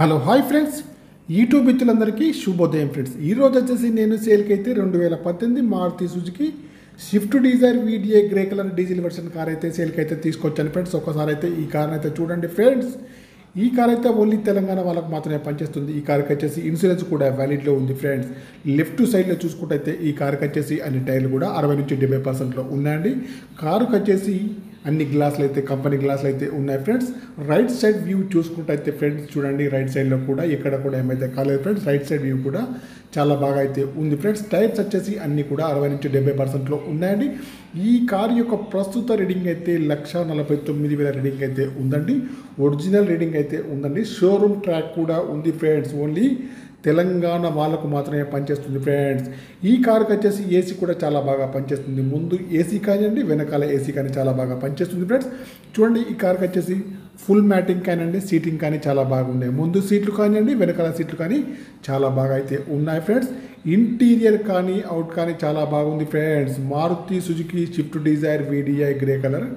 Hello hi friends, YouTube మిత్రులందరికీ శుభోదయం friends. ఈరోజు వచ్చేసి నేను సేల్కి అయితే 2018 Maruti Suzuki Swift Dzire VDI grey colour diesel version car అయితే సేల్కి అయితే తీసుకొచ్చాను ఫ్రెండ్స్. ఒకసారి అయితే ఈ కార్ అయితే చూడండి ఫ్రెండ్స్. ఈ కార్ అయితే ఓన్లీ తెలంగాణ వాళ్ళకు మాత్రమే పనిచేస్తుంది. ఈ కార్కి వచ్చేసి ఇన్సూరెన్స్ కూడా వ్యాలిడ్లో ఉంది ఫ్రెండ్స్. లెఫ్ట్ సైడ్లో చూసుకుంటే అయితే ఈ కార్కి వచ్చేసి అన్ని టైర్లు కూడా 60 నుంచి 70% ఉన్నాయండి. కారుకి వచ్చేసి అన్ని గ్లాసులు అయితే కంపెనీ గ్లాసులు అయితే ఉన్నాయి ఫ్రెండ్స్. రైట్ సైడ్ వ్యూ చూసుకుంటే అయితే ఫ్రెండ్స్ చూడండి, రైట్ సైడ్లో కూడా ఎక్కడ కూడా ఏమైతే కాలేదు ఫ్రెండ్స్. రైట్ సైడ్ వ్యూ కూడా చాలా బాగా అయితే ఉంది ఫ్రెండ్స్. టైర్స్ వచ్చేసి అన్నీ కూడా 60 నుంచి 70%లో ఉన్నాయండి. ఈ కార్ యొక్క ప్రస్తుత రీడింగ్ అయితే 1,49,000 రీడింగ్ అయితే ఉందండి. ఒరిజినల్ రీడింగ్ అయితే ఉందండి. షోరూమ్ ట్రాక్ కూడా ఉంది ఫ్రెండ్స్. ఓన్లీ తెలంగాణ వాళ్ళకు మాత్రమే పనిచేస్తుంది ఫ్రెండ్స్. ఈ కార్కి వచ్చేసి ఏసీ కూడా చాలా బాగా పనిచేస్తుంది. ముందు ఏసీ కానివ్వండి, వెనకాల ఏసీ కానీ చాలా బాగా పనిచేస్తుంది ఫ్రెండ్స్. చూడండి, ఈ కార్కి వచ్చేసి ఫుల్ మ్యాటింగ్ కానివ్వండి, సీటింగ్ కానీ చాలా బాగున్నాయి. ముందు సీట్లు కానివ్వండి, వెనకాల సీట్లు కానీ చాలా బాగా అయితే ఉన్నాయి ఫ్రెండ్స్. ఇంటీరియర్ కానీ అవుట్ కానీ చాలా బాగుంది friends. Maruti Suzuki Swift Dzire VDI grey colour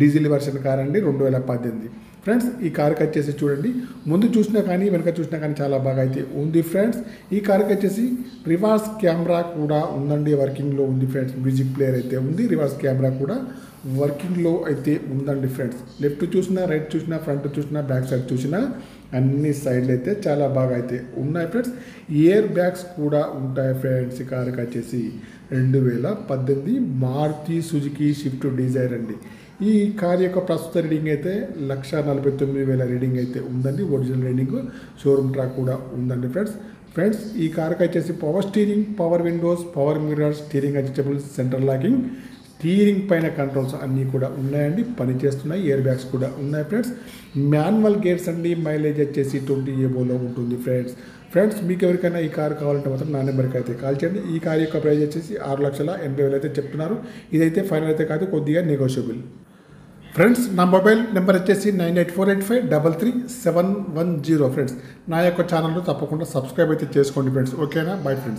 diesel version car అండి, 2018 ఫ్రెండ్స్. ఈ కార్కి వచ్చేసి చూడండి, ముందు చూసినా కానీ వెనక చూసినా కానీ చాలా బాగా అయితే ఉంది ఫ్రెండ్స్. ఈ కార్కి వచ్చేసి రివర్స్ కెమెరా కూడా ఉందండి, వర్కింగ్లో ఉంది ఫ్రెండ్స్. మ్యూజిక్ ప్లేయర్ అయితే ఉంది, రివర్స్ కెమెరా కూడా వర్కింగ్లో అయితే ఉందండి ఫ్రెండ్స్. లెఫ్ట్ చూసినా, రైట్ చూసినా, ఫ్రంట్ చూసినా, బ్యాక్ సైడ్ చూసినా అన్ని సైడ్లు అయితే చాలా బాగా అయితే ఉన్నాయి ఫ్రెండ్స్. ఎయిర్ బ్యాగ్స్ కూడా ఉంటాయి ఫ్రెండ్స్. ఈ కార్కి వచ్చేసి 2018 మారుతి సుజుకి స్విఫ్ట్ డిజైర్ అండి. ఈ కార్ యొక్క ప్రస్తుత రీడింగ్ అయితే 1,49,000 రీడింగ్ అయితే ఉందండి. ఒరిజినల్ రీడింగ్, షోరూమ్ ట్రాక్ కూడా ఉందండి ఫ్రెండ్స్. ఈ కార్కి వచ్చేసి power steering, power Windows, power mirrors, steering adjustable, centre locking, steering పైన కంట్రోల్స్ అన్నీ కూడా ఉన్నాయండి, పనిచేస్తున్నాయి. ఎయిర్ బ్యాగ్స్ కూడా ఉన్నాయి ఫ్రెండ్స్. మాన్యువల్ గేర్స్ అండి. మైలేజ్ వచ్చేసి 20 ఏబోలో ఉంటుంది ఫ్రెండ్స్. మీకు ఎవరికైనా ఈ కార్ కావాలంటే మాత్రం నా నెంబర్కి అయితే కాల్ చేయండి. ఈ కార్ యొక్క ప్రైస్ వచ్చేసి 6,80,000 అయితే చెప్తున్నారు. ఇదైతే ఫైనల్ అయితే కాదు, కొద్దిగా నెగోషియబుల్ ఫ్రెండ్స్. నా మొబైల్ నెంబర్ వచ్చేసి 9848533710 ఫ్రెండ్స్. నా యొక్క ఛానల్ను తప్పకుండా సబ్స్క్రైబ్ అయితే చేసుకోండి ఫ్రెండ్స్. ఓకేనా? Bye friends.